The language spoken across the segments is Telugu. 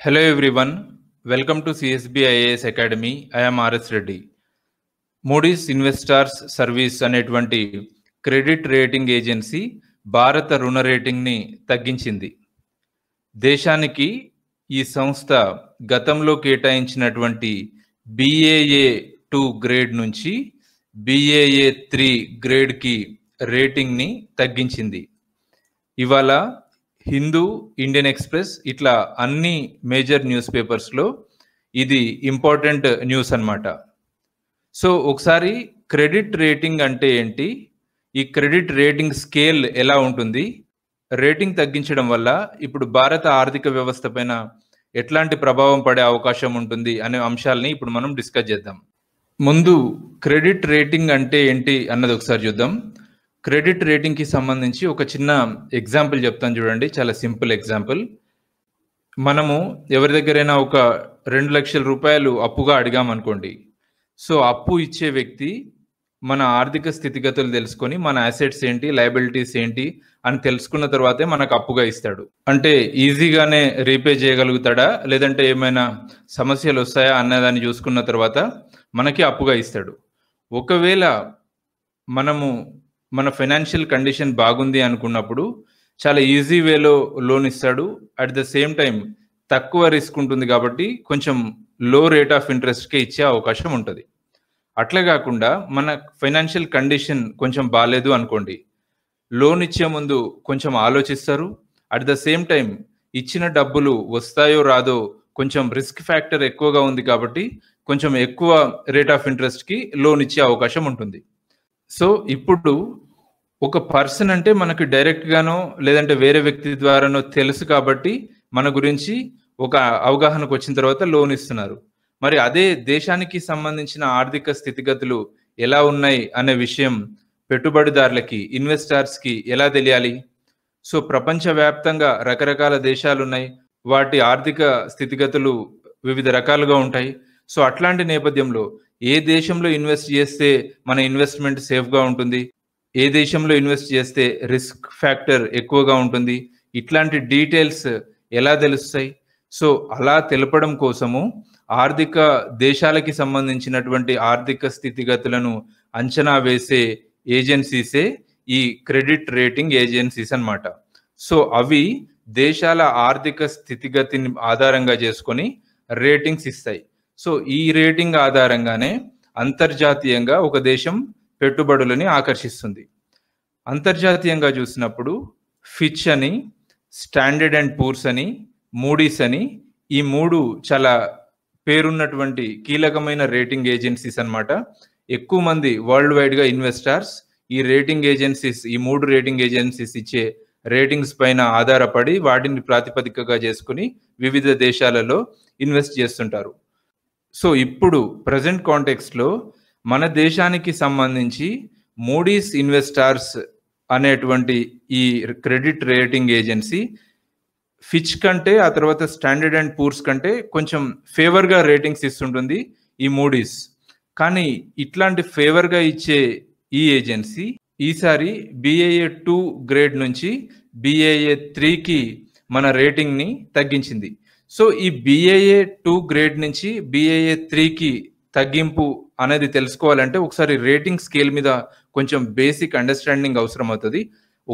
Hello everyone, welcome to CSB IAS Academy. I am RS Reddy. Moody's Investors Service అనేటువంటి క్రెడిట్ రేటింగ్ ఏజెన్సీ భారత రుణ రేటింగ్ని తగ్గించింది. దేశానికి ఈ సంస్థ గతంలో కేటాయించినటువంటి BAA2 గ్రేడ్ నుంచి BAA3 గ్రేడ్కి రేటింగ్ని తగ్గించింది. ఇవాళ హిందూ, ఇండియన్ ఎక్స్ప్రెస్ ఇట్లా అన్ని మేజర్ న్యూస్ పేపర్స్లో ఇది ఇంపార్టెంట్ న్యూస్ అన్నమాట. సో ఒకసారి క్రెడిట్ రేటింగ్ అంటే ఏంటి, ఈ క్రెడిట్ రేటింగ్ స్కేల్ ఎలా ఉంటుంది, రేటింగ్ తగ్గించడం వల్ల ఇప్పుడు భారత ఆర్థిక వ్యవస్థ పైన ఎట్లాంటి ప్రభావం పడే అవకాశం ఉంటుంది అనే అంశాలని ఇప్పుడు మనం డిస్కస్ చేద్దాం. ముందు క్రెడిట్ రేటింగ్ అంటే ఏంటి అన్నది ఒకసారి చూద్దాం. క్రెడిట్ రేటింగ్కి సంబంధించి ఒక చిన్న ఎగ్జాంపుల్ చెప్తాను చూడండి, చాలా సింపుల్ ఎగ్జాంపుల్. మనము ఎవరి దగ్గరైనా ఒక 2 లక్షల రూపాయలు అప్పుగా అడిగామనుకోండి. సో అప్పు ఇచ్చే వ్యక్తి మన ఆర్థిక స్థితిగతులు తెలుసుకొని మన అసెట్స్ ఏంటి, లయబిలిటీస్ ఏంటి అని తెలుసుకున్న తర్వాతే మనకు అప్పుగా ఇస్తాడు. అంటే ఈజీగానే రీపే చేయగలుగుతాడా, లేదంటే ఏమైనా సమస్యలు వస్తాయా అన్నదాన్ని చూసుకున్న తర్వాత మనకి అప్పుగా ఇస్తాడు. ఒకవేళ మనము మన ఫైనాన్షియల్ కండిషన్ బాగుంది అనుకున్నప్పుడు చాలా ఈజీ వేలో లోన్ ఇస్తాడు. అట్ ద సేమ్ టైం తక్కువ రిస్క్ ఉంటుంది కాబట్టి కొంచెం లో రేట్ ఆఫ్ ఇంట్రెస్ట్కే ఇచ్చే అవకాశం ఉంటుంది. అట్లా కాకుండా మన ఫైనాన్షియల్ కండిషన్ కొంచెం బాగాలేదు అనుకోండి, లోన్ ఇచ్చే ముందు కొంచెం ఆలోచిస్తారు. అట్ ద సేమ్ టైం ఇచ్చిన డబ్బులు వస్తాయో రాదో కొంచెం రిస్క్ ఫ్యాక్టర్ ఎక్కువగా ఉంది కాబట్టి కొంచెం ఎక్కువ రేట్ ఆఫ్ ఇంట్రెస్ట్కి లోన్ ఇచ్చే అవకాశం ఉంటుంది. సో ఇప్పుడు ఒక పర్సన్ అంటే మనకు డైరెక్ట్గానో లేదంటే వేరే వ్యక్తి ద్వారానో తెలుసు కాబట్టి మన గురించి ఒక అవగాహనకు వచ్చిన తర్వాత లోన్ ఇస్తున్నారు. మరి అదే దేశానికి సంబంధించిన ఆర్థిక స్థితిగతులు ఎలా ఉన్నాయి అనే విషయం పెట్టుబడిదారులకి, ఇన్వెస్టర్స్కి ఎలా తెలియాలి? సో ప్రపంచవ్యాప్తంగా రకరకాల దేశాలు ఉన్నాయి, వాటి ఆర్థిక స్థితిగతులు వివిధ రకాలుగా ఉంటాయి. సో అట్లాంటి నేపథ్యంలో ఏ దేశంలో ఇన్వెస్ట్ చేస్తే మన ఇన్వెస్ట్మెంట్ సేఫ్గా ఉంటుంది, ఏ దేశంలో ఇన్వెస్ట్ చేస్తే రిస్క్ ఫ్యాక్టర్ ఎక్కువగా ఉంటుంది, ఇట్లాంటి డీటెయిల్స్ ఎలా తెలుస్తాయి? సో అలా తెలపడం కోసము ఆర్థిక దేశాలకి సంబంధించినటువంటి ఆర్థిక స్థితిగతులను అంచనా వేసే ఏజెన్సీసే ఈ క్రెడిట్ రేటింగ్ ఏజెన్సీస్ అన్నమాట. సో అవి దేశాల ఆర్థిక స్థితిగతిని ఆధారంగా చేసుకొని రేటింగ్స్ ఇస్తాయి. సో ఈ రేటింగ్ ఆధారంగానే అంతర్జాతీయంగా ఒక దేశం పెట్టుబడులని ఆకర్షిస్తుంది. అంతర్జాతీయంగా చూసినప్పుడు ఫిచ్ అని, స్టాండర్డ్ అండ్ పూర్స్ అని, మూడీస్ అని, ఈ 3 చాలా పేరున్నటువంటి కీలకమైన రేటింగ్ ఏజెన్సీస్ అన్నమాట. ఎక్కువ మంది వరల్డ్ వైడ్గా ఇన్వెస్టర్స్ ఈ రేటింగ్ ఏజెన్సీస్, ఈ 3 రేటింగ్ ఏజెన్సీస్ ఇచ్చే రేటింగ్స్ పైన ఆధారపడి వాటిని ప్రాతిపదికగా చేసుకుని వివిధ దేశాలలో ఇన్వెస్ట్ చేస్తుంటారు. సో ఇప్పుడు ప్రజెంట్ కాంటెక్స్ట్లో మన దేశానికి సంబంధించి మూడీస్ ఇన్వెస్టర్స్ అనేటువంటి ఈ క్రెడిట్ రేటింగ్ ఏజెన్సీ ఫిచ్ కంటే, ఆ తర్వాత స్టాండర్డ్ అండ్ పూర్స్ కంటే కొంచెం ఫేవర్గా రేటింగ్స్ ఇస్తుంటుంది ఈ మూడీస్. కానీ ఇట్లాంటి ఫేవర్గా ఇచ్చే ఈ ఏజెన్సీ ఈసారి BAA2 గ్రేడ్ నుంచి BAA3కి మన రేటింగ్ని తగ్గించింది. సో ఈ BAA2 గ్రేడ్ నుంచి BAA3కి తగ్గింపు అనేది తెలుసుకోవాలంటే ఒకసారి రేటింగ్ స్కేల్ మీద కొంచెం బేసిక్ అండర్స్టాండింగ్ అవసరం అవుతుంది.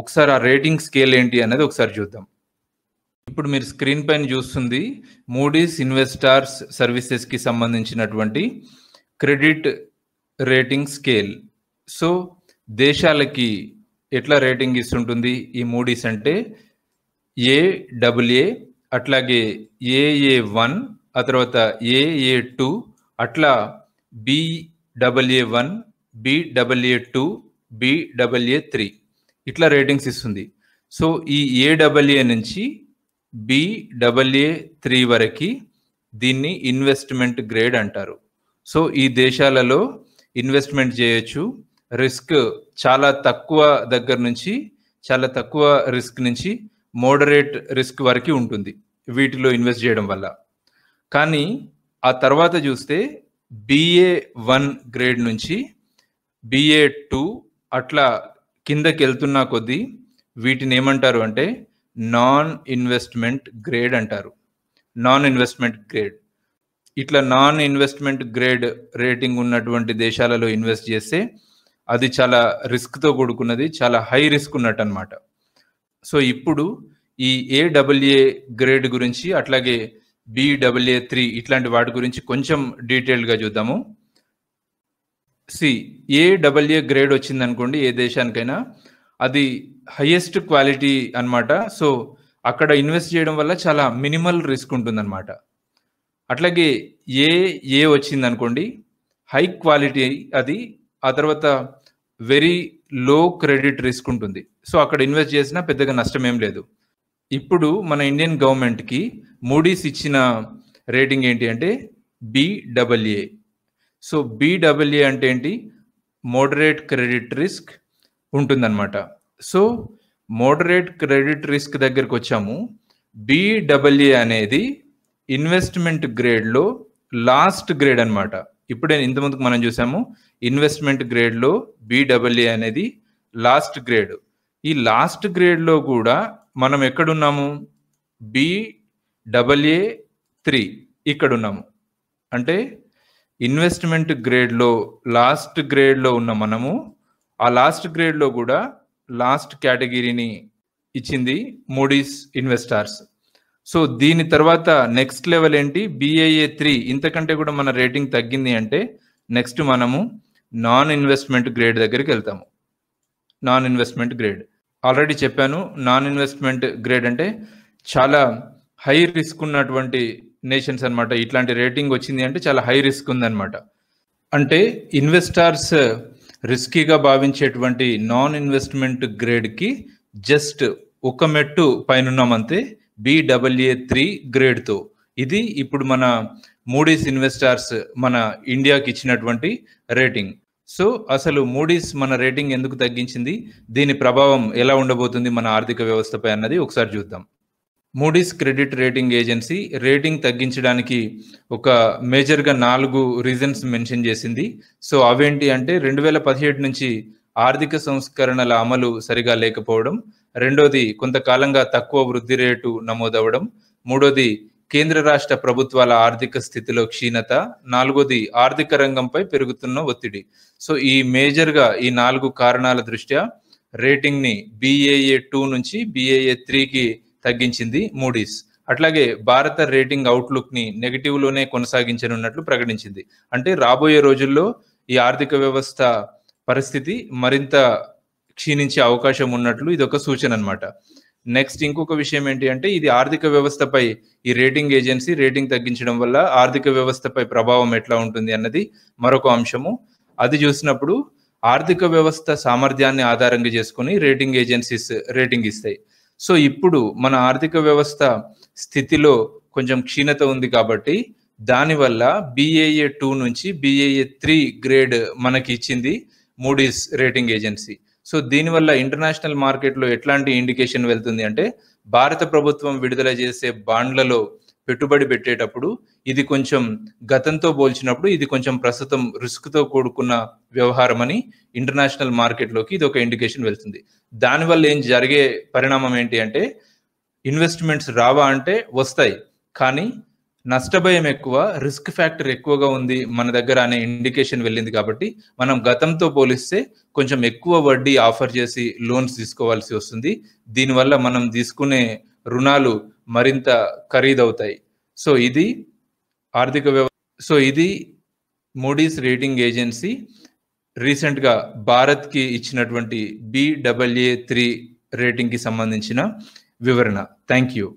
ఒకసారి ఆ రేటింగ్ స్కేల్ ఏంటి అనేది ఒకసారి చూద్దాం. ఇప్పుడు మీరు స్క్రీన్ పైన చూస్తుంది మూడీస్ ఇన్వెస్టర్స్ సర్వీసెస్కి సంబంధించినటువంటి క్రెడిట్ రేటింగ్ స్కేల్. సో దేశాలకి ఎట్లా రేటింగ్ ఇస్తుంటుంది ఈ మూడీస్ అంటే AA, అట్లాగే AA1, ఆ తర్వాత AA2, అట్లా BAA1, BAA2, BAA3 ఇట్లా రేటింగ్స్ ఇస్తుంది. సో ఈ AAA నుంచి BAA3 వరకు దీన్ని ఇన్వెస్ట్మెంట్ గ్రేడ్ అంటారు. సో ఈ దేశాలలో ఇన్వెస్ట్మెంట్ చేయొచ్చు. రిస్క్ చాలా తక్కువ దగ్గర నుంచి, చాలా తక్కువ రిస్క్ నుంచి మోడరేట్ రిస్క్ వరకు ఉంటుంది వీటిలో ఇన్వెస్ట్ చేయడం వల్ల. కానీ ఆ తర్వాత చూస్తే BA1 గ్రేడ్ నుంచి BA2 అట్లా కిందకి వెళ్తున్నా కొద్దీ వీటిని ఏమంటారు అంటే నాన్ ఇన్వెస్ట్మెంట్ గ్రేడ్ అంటారు. Non investment grade. ఇట్లా నాన్ ఇన్వెస్ట్మెంట్ గ్రేడ్ రేటింగ్ ఉన్నటువంటి దేశాలలో ఇన్వెస్ట్ చేస్తే అది చాలా రిస్క్తో కూడుకున్నది, చాలా హై రిస్క్ ఉన్నట్టు అనమాట. సో ఇప్పుడు ఈ AAA గ్రేడ్ గురించి అట్లాగే Baa3 ఇట్లాంటి వాటి గురించి కొంచెం డీటెయిల్డ్గా చూద్దాము. AAA గ్రేడ్ వచ్చింది అనుకోండి ఏ దేశానికైనా, అది హైయెస్ట్ క్వాలిటీ అనమాట. సో అక్కడ ఇన్వెస్ట్ చేయడం వల్ల చాలా మినిమల్ రిస్క్ ఉంటుందన్నమాట. అట్లాగే AA వచ్చింది అనుకోండి, హై క్వాలిటీ అది, ఆ తర్వాత వెరీ లో క్రెడిట్ రిస్క్ ఉంటుంది. సో అక్కడ ఇన్వెస్ట్ చేసినా పెద్దగా నష్టం ఏం లేదు. ఇప్పుడు మన ఇండియన్ గవర్నమెంట్కి మూడీస్ ఇచ్చిన రేటింగ్ ఏంటి అంటే BAA. సో BAA అంటే ఏంటి? మోడరేట్ క్రెడిట్ రిస్క్ ఉంటుందన్నమాట. సో మోడరేట్ క్రెడిట్ రిస్క్ దగ్గరకు వచ్చాము. BAA అనేది ఇన్వెస్ట్మెంట్ గ్రేడ్లో లాస్ట్ గ్రేడ్ అనమాట. ఇప్పుడే ఇంతకుముందుకు మనం చూసాము ఇన్వెస్ట్మెంట్ గ్రేడ్లో BAA అనేది లాస్ట్ గ్రేడ్. ఈ లాస్ట్ గ్రేడ్లో కూడా మనం ఎక్కడున్నాము? BAA3 ఇక్కడున్నాము. అంటే ఇన్వెస్ట్మెంట్ గ్రేడ్లో లాస్ట్ గ్రేడ్లో ఉన్న మనము ఆ లాస్ట్ గ్రేడ్లో కూడా లాస్ట్ కేటగిరీని ఇచ్చింది మూడీస్ ఇన్వెస్టార్స్. సో దీని తర్వాత నెక్స్ట్ లెవెల్ ఏంటి? BAA3. ఇంతకంటే కూడా మన రేటింగ్ తగ్గింది అంటే నెక్స్ట్ మనము నాన్ ఇన్వెస్ట్మెంట్ గ్రేడ్ దగ్గరికి వెళ్తాము. నాన్ ఇన్వెస్ట్మెంట్ గ్రేడ్ ఆల్రెడీ చెప్పాను. నాన్ ఇన్వెస్ట్మెంట్ గ్రేడ్ అంటే చాలా హై రిస్క్ ఉన్నటువంటి నేషన్స్ అనమాట. ఇట్లాంటి రేటింగ్ వచ్చింది అంటే చాలా హై రిస్క్ ఉందన్నమాట. అంటే ఇన్వెస్టార్స్ రిస్కీగా భావించేటువంటి నాన్ ఇన్వెస్ట్మెంట్ గ్రేడ్కి జస్ట్ ఒక మెట్టు పైన ఉన్నామంతే, BAA3 గ్రేడ్తో. ఇది ఇప్పుడు మన మూడీస్ ఇన్వెస్టార్స్ మన ఇండియాకి ఇచ్చినటువంటి రేటింగ్. సో అసలు మూడీస్ మన రేటింగ్ ఎందుకు తగ్గించింది, దీని ప్రభావం ఎలా ఉండబోతుంది మన ఆర్థిక వ్యవస్థపై అన్నది ఒకసారి చూద్దాం. Moody's credit rating agency rating తగ్గించడానికి ఒక మేజర్గా 4 రీజన్స్ మెన్షన్ చేసింది. సో అవేంటి అంటే 2017 నుంచి ఆర్థిక సంస్కరణల అమలు సరిగా లేకపోవడం, రెండోది కొంతకాలంగా తక్కువ వృద్ధి రేటు నమోదవడం, మూడోది కేంద్ర రాష్ట్ర ప్రభుత్వాల ఆర్థిక స్థితిలో క్షీణత, నాలుగోది ఆర్థిక రంగంపై పెరుగుతున్న ఒత్తిడి. సో ఈ మేజర్గా ఈ 4 కారణాల దృష్ట్యా రేటింగ్ని BAA2 నుంచి BAA3కి తగ్గించింది మూడీస్. అట్లాగే భారత రేటింగ్ అవుట్లుక్ని నెగిటివ్లోనే కొనసాగించనున్నట్లు ప్రకటించింది. అంటే రాబోయే రోజుల్లో ఈ ఆర్థిక వ్యవస్థ పరిస్థితి మరింత క్షీణించే అవకాశం ఉన్నట్లు ఇది ఒక సూచన అనమాట. నెక్స్ట్ ఇంకొక విషయం ఏంటి అంటే ఇది ఆర్థిక వ్యవస్థపై ఈ రేటింగ్ ఏజెన్సీ రేటింగ్ తగ్గించడం వల్ల ఆర్థిక వ్యవస్థపై ప్రభావం ఎట్లా ఉంటుంది అన్నది మరొక అంశము. అది చూసినప్పుడు ఆర్థిక వ్యవస్థ సామర్థ్యాన్ని ఆధారంగా చేసుకుని రేటింగ్ ఏజెన్సీస్ రేటింగ్ ఇస్తాయి. సో ఇప్పుడు మన ఆర్థిక వ్యవస్థ స్థితిలో కొంచెం క్షీణత ఉంది కాబట్టి దానివల్ల BAA2 నుంచి BAA3 గ్రేడ్ మనకి ఇచ్చింది మూడీస్ రేటింగ్ ఏజెన్సీ. సో దీనివల్ల ఇంటర్నేషనల్ మార్కెట్లో ఎట్లాంటి ఇండికేషన్ వెళ్తుంది అంటే భారత ప్రభుత్వం విడుదల చేసే బాండ్లలో పెట్టుబడి పెట్టేటప్పుడు ఇది కొంచెం గతంతో పోల్చినప్పుడు ఇది కొంచెం ప్రస్తుతం రిస్క్తో కూడుకున్న వ్యవహారం అని ఇంటర్నేషనల్ మార్కెట్లోకి ఇది ఒక ఇండికేషన్ వెళ్తుంది. దానివల్ల ఏం జరిగే పరిణామం ఏంటి అంటే ఇన్వెస్ట్మెంట్స్ రావా అంటే వస్తాయి, కానీ నష్టభయం ఎక్కువ, రిస్క్ ఫ్యాక్టర్ ఎక్కువగా ఉంది మన దగ్గర అనే ఇండికేషన్ వెళ్ళింది. కాబట్టి మనం గతంతో పోలిస్తే కొంచెం ఎక్కువ వడ్డీ ఆఫర్ చేసి లోన్స్ తీసుకోవాల్సి వస్తుంది. దీనివల్ల మనం తీసుకునే రుణాలు మరింత ఖరీదవుతాయి. సో ఇది ఇది మూడీస్ రేటింగ్ ఏజెన్సీ రీసెంట్గా భారత్కి ఇచ్చినటువంటి BAA3 రేటింగ్కి సంబంధించిన వివరణ. Thank you.